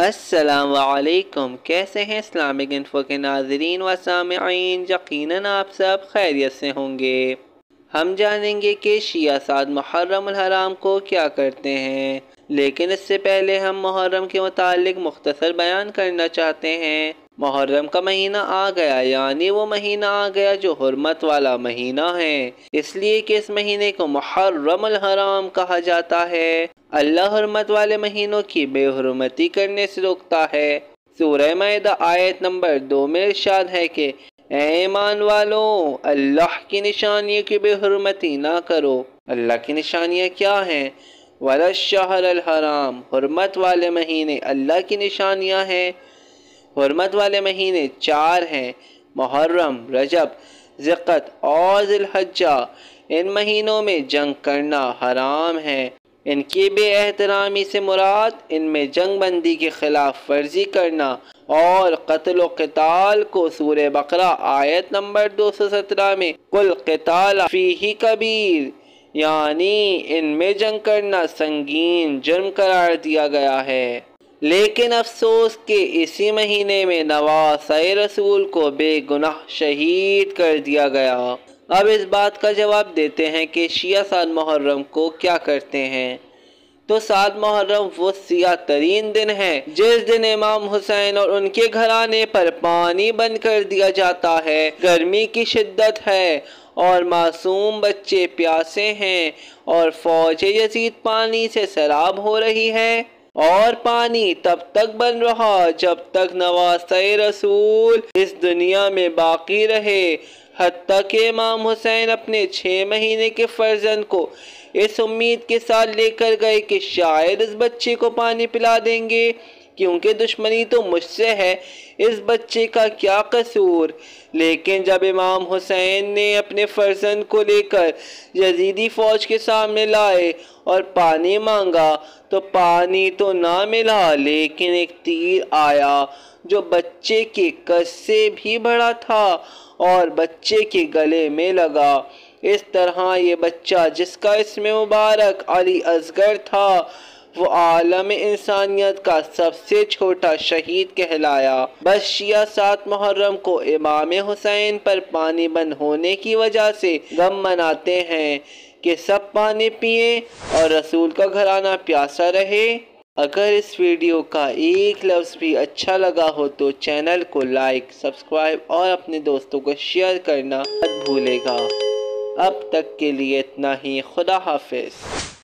السلام علیکم، کیسے ہیں اسلامک انفو کے ناظرین و سامعین؟ یقیناً آپ سب خیریت سے ہوں گے۔ ہم جانیں گے کہ شیعہ سعد محرم الحرام کو کیا کرتے ہیں، لیکن اس سے پہلے ہم محرم کے متعلق مختصر بیان کرنا چاہتے ہیں۔ محرم کا مہینہ آ گیا، یعنی وہ مہینہ آ گیا جو حرمت والا مہینہ ہے، اس لیے کہ اس مہینے کو محرم الحرام کہا جاتا ہے۔ اللہ حرمت والے مہینوں کی بے حرمتی کرنے سے روکتا ہے۔ سورہ مائدہ آیت نمبر 2 میں ارشاد ہے کہ اے ایمان والو، اللہ کی نشانیوں کی بے حرمتی نہ کرو۔ اللہ کی نشانیاں کیا ہیں؟ وَلَا الشَّهْرَ الْحَرَامِ، حرمت والے مہینے اللہ کی نشانیاں ہیں۔ حرمت والے مہینے 4 ہیں: محرم، رجب، ذی اور ذی الحجہ۔ ان مہینوں میں جنگ کرنا حرام ہے۔ ان کی بے احترامی سے مراد ان میں جنگ بندی کی خلاف ورزی کرنا اور قتل و قتال کو سورہ بقرہ آیت نمبر 217 میں کل قتال فیہ کبیر، یعنی ان میں جنگ کرنا سنگین جرم قرار دیا گیا ہے۔ لیکن افسوس کہ اسی مہینے میں نواسۂ رسول کو بے گناہ شہید کر دیا گیا۔ اب اس بات کا جواب دیتے ہیں کہ شیعہ سعد محرم کو کیا کرتے ہیں۔ تو 7 محرم وہ سیاہ ترین دن ہے جس دن امام حسین اور ان کے گھرانے پر پانی بند کر دیا جاتا ہے۔ گرمی کی شدت ہے اور معصوم بچے پیاسے ہیں اور فوج یزید پانی سے سیراب ہو رہی ہے، اور پانی تب تک بن رہا جب تک نواسۂ رسول اس دنیا میں باقی رہے، حتیٰ کہ امام حسین اپنے 6 مہینے کے فرزند کو اس امید کے ساتھ لے کر گئے کہ شاید اس بچے کو پانی پلا دیں گے، کیونکہ دشمنی تو مجھ سے ہے، اس بچے کا کیا قصور۔ لیکن جب امام حسین نے اپنے فرزند کو لے کر یزیدی فوج کے سامنے لائے اور پانی مانگا تو پانی تو نہ ملا، لیکن ایک تیر آیا جو بچے کے قد سے بھی بڑا تھا اور بچے کے گلے میں لگا۔ اس طرح یہ بچہ، جس کا اسم مبارک علی اصغر تھا، وہ عالم انسانیت کا سب سے چھوٹا شہید کہلایا۔ بس شیعہ 7 محرم کو امام حسین پر پانی بند ہونے کی وجہ سے غم مناتے ہیں کہ سب پانی پئیں اور رسول کا گھرانہ پیاسا رہے۔ اگر اس ویڈیو کا ایک لفظ بھی اچھا لگا ہو تو چینل کو لائک، سبسکرائب اور اپنے دوستوں کو شیئر کرنا مت بھولے گا۔ اب تک کے لیے اتنا ہی، خدا حافظ۔